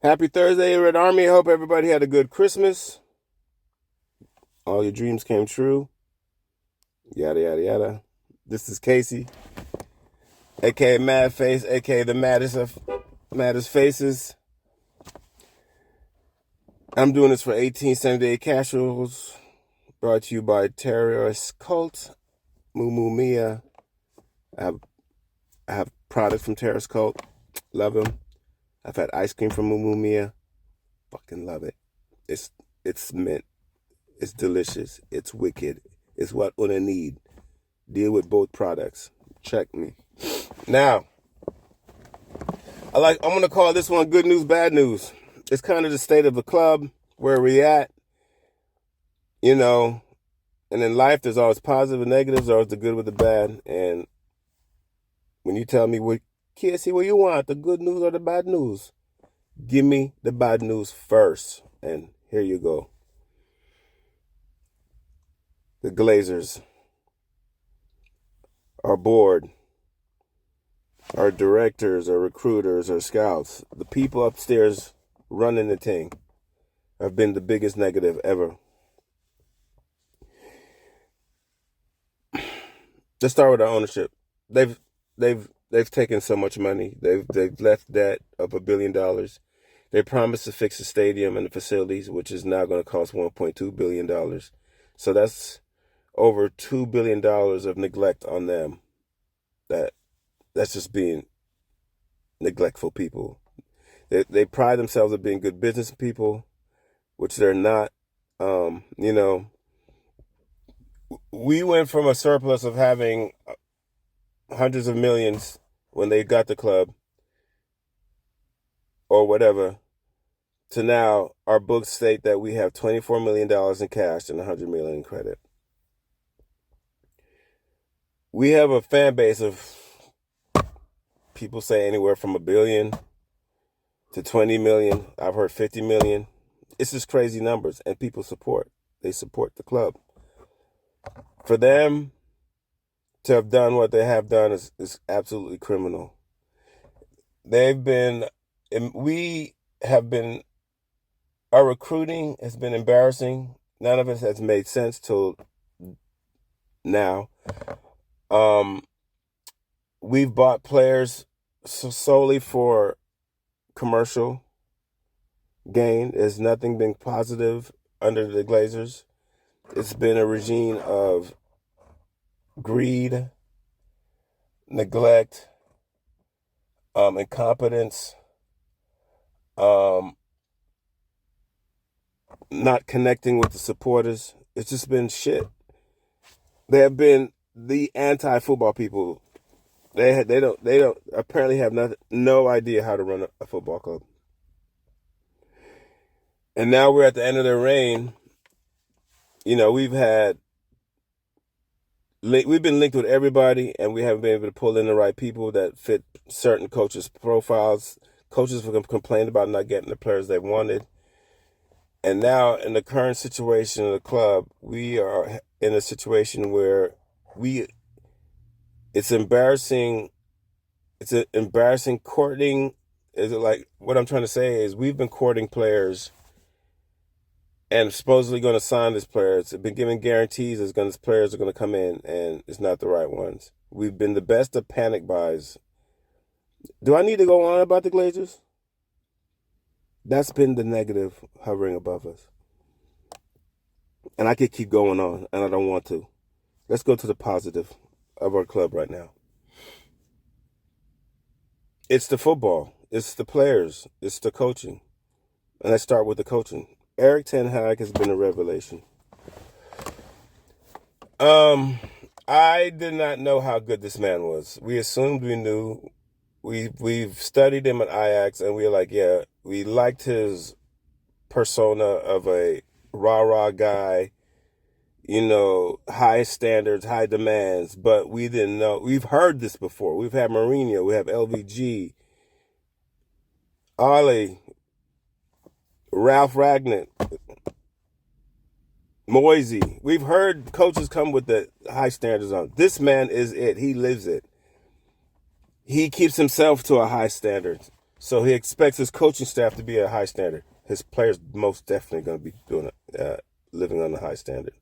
Happy Thursday, Red Army. I hope everybody had a good Christmas. All your dreams came true. Yada, yada, yada. This is Casey, a.k.a. Mad Face, a.k.a. the maddest of maddest faces. I'm doing this for 18 Sunday Casuals, brought to you by Terrorist Cult, Moo Moo Mia. I have products from Terrorist Cult. Love them. I've had ice cream from Moo Moo Mia. Fucking love it. It's mint. It's delicious. It's wicked. It's what una need. Deal with both products. Check me. Now, I'm gonna call this one good news, bad news. It's kind of the state of the club, where we at. You know, and in life there's always positive and negatives, there's always the good with the bad. And when you tell me what you want, the good news or the bad news, give me the bad news first. And here you go. The Glazers, our board, our directors, our recruiters, our scouts, the people upstairs running the thing have been the biggest negative ever. Let's start with our ownership. They've taken so much money. They've left debt of $1 billion. They promised to fix the stadium and the facilities, which is now going to cost $1.2 billion. So that's over $2 billion of neglect on them. That's just being neglectful people. They pride themselves on being good business people, which they're not. We went from a surplus of having hundreds of millions when they got the club or whatever, to now our books state that we have $24 million in cash and $100 million in credit. We have a fan base of people say anywhere from 1 billion to 20 million. I've heard 50 million. It's just crazy numbers, and people support. They support the club. For them to have done what they have done is absolutely criminal. Our recruiting has been embarrassing. None of it has made sense till now. We've bought players solely for commercial gain. There's nothing been positive under the Glazers. It's been a regime of greed, neglect, incompetence, not connecting with the supporters. It's just been shit. They have been the anti-football people. They don't apparently have no idea how to run a football club. And now we're at the end of their reign. You know, we've been linked with everybody, and we haven't been able to pull in the right people that fit certain coaches' profiles. Coaches have complained about not getting the players they wanted. And now, in the current situation of the club, we are in a situation where it's embarrassing. It's an embarrassing courting. Is it like, what I'm trying to say is we've been courting players and supposedly going to sign these players. We've been given guarantees these players are going to come in, and it's not the right ones. We've been the best of panic buys. Do I need to go on about the Glazers? That's been the negative hovering above us. And I could keep going on, and I don't want to. Let's go to the positive of our club right now. It's the football. It's the players. It's the coaching. And let's start with the coaching. Eric Ten Hag has been a revelation. I did not know how good this man was. We assumed we knew. We've studied him at Ajax, and we were like, yeah, we liked his persona of a rah-rah guy, high standards, high demands, but we didn't know. We've heard this before. We've had Mourinho, we have LVG, Ollie, Ralph Ragnick, Moisey. We've heard coaches come with the high standards on. This man is it. He lives it. He keeps himself to a high standard. So he expects his coaching staff to be at a high standard. His players most definitely going to be doing living on a high standard.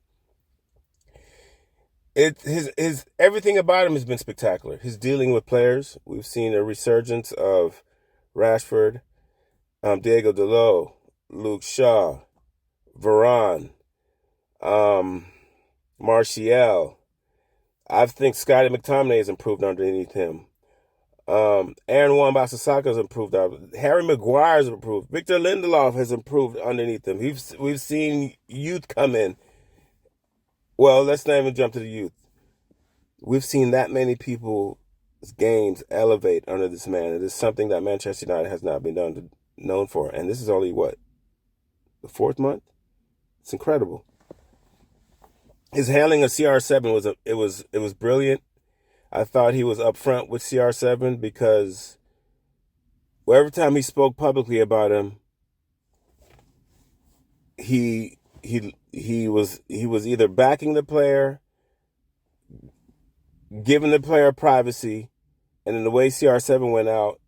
His everything about him has been spectacular. His dealing with players, we've seen a resurgence of Rashford, Diego Dalot, Luke Shaw, Varane, Martial. I think Scotty McTominay has improved underneath him. Aaron Wan-Bissaka has improved. Harry Maguire has improved. Victor Lindelof has improved underneath him. We've seen youth come in. Well, let's not even jump to the youth. We've seen that many people's games elevate under this man. It is something that Manchester United has not been known for. And this is only what, the 4th month? It's incredible. His handling of CR7 was brilliant. I thought he was upfront with CR7 because every time he spoke publicly about him, he was either backing the player, giving the player privacy, and in the way CR7 went out,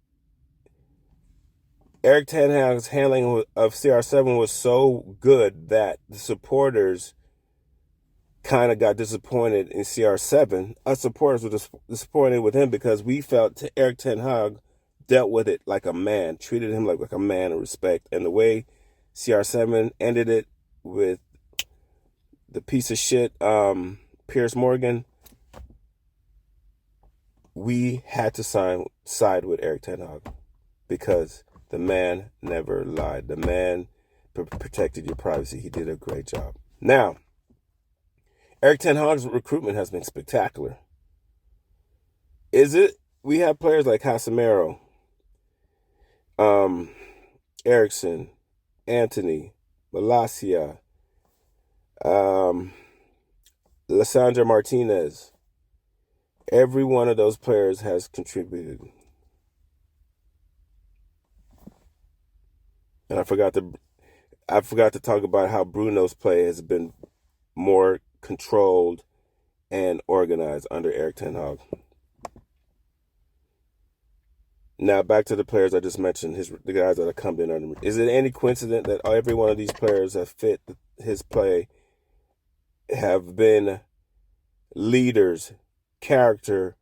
Erik Ten Hag's handling of CR7 was so good that the supporters kind of got disappointed in CR7. Us supporters were disappointed with him because we felt Erik Ten Hag dealt with it like a man, treated him like a man of respect. And the way CR7 ended it with the piece of shit Piers Morgan, we had to side with Erik Ten Hag because the man never lied. The man protected your privacy. He did a great job. Now, Erik Ten Hag's recruitment has been spectacular. Is it? We have players like Casemiro, Eriksen, Anthony, Malacia, Lissandro Martinez. Every one of those players has contributed. And I forgot to talk about how Bruno's play has been more controlled and organized under Erik Ten Hag. Now back to the players I just mentioned, the guys that have come in under me. Is it any coincidence that every one of these players that fit his play have been leaders, character,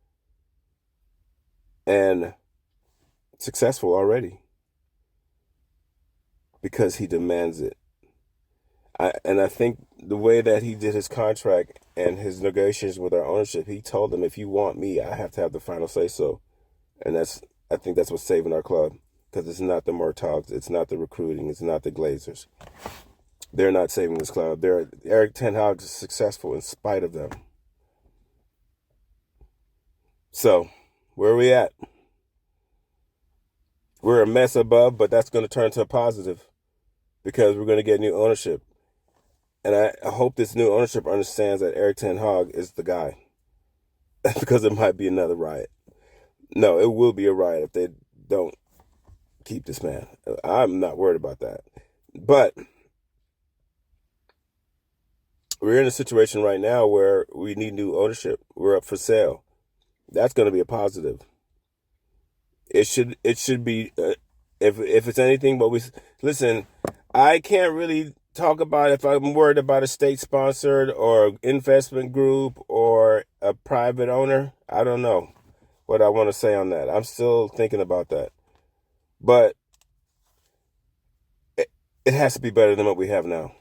and successful already? Because he demands it. I think the way that he did his contract and his negotiations with our ownership, he told them, if you want me, I have to have the final say so. And I think that's what's saving our club, because it's not the Murtaghs, it's not the recruiting, it's not the Glazers. They're not saving this club. Erik Ten Hag is successful in spite of them. So, where are we at? We're a mess above, but that's going to turn to a positive because we're going to get new ownership. And I hope this new ownership understands that Erik Ten Hag is the guy because it might be another riot. No, it will be a riot if they don't keep this man. I'm not worried about that. But we're in a situation right now where we need new ownership. We're up for sale. That's going to be a positive. It should be if it's anything but listen, I can't really talk about if I'm worried about a state-sponsored or investment group or a private owner. I don't know what I want to say on that. I'm still thinking about that. But it has to be better than what we have now.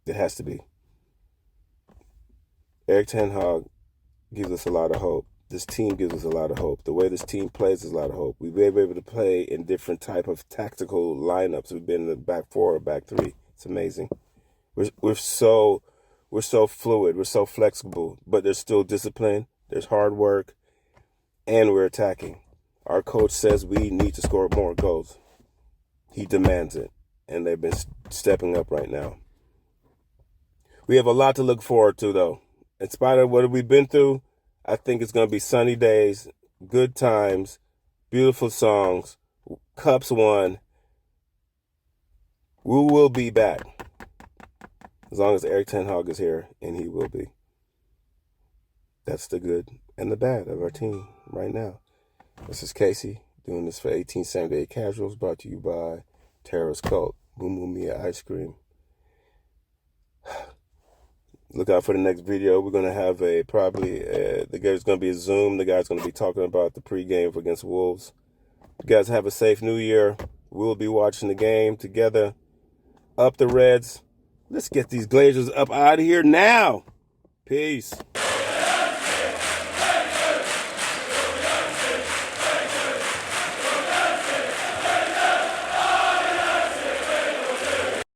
It has to be. Erik Ten Hag gives us a lot of hope. This team gives us a lot of hope. The way this team plays is a lot of hope. We've been able to play in different type of tactical lineups. We've been in the back 4 or back 3. It's amazing. We're so fluid. We're so flexible. But there's still discipline. There's hard work. And we're attacking. Our coach says we need to score more goals. He demands it. And they've been stepping up right now. We have a lot to look forward to, though. In spite of what we've been through, I think it's going to be sunny days, good times, beautiful songs, cups won. We will be back as long as Erik Ten Hag is here, and he will be. That's the good and the bad of our team right now. This is Casey. Doing this for 1878 Casuals, brought to you by Terrace Cult, Boom Boom Mia Ice Cream. Look out for the next video. We're going to have there's going to be a Zoom. The guy's going to be talking about the pregame against Wolves. You guys have a safe New Year. We'll be watching the game together. Up the Reds. Let's get these Glazers up out of here now. Peace.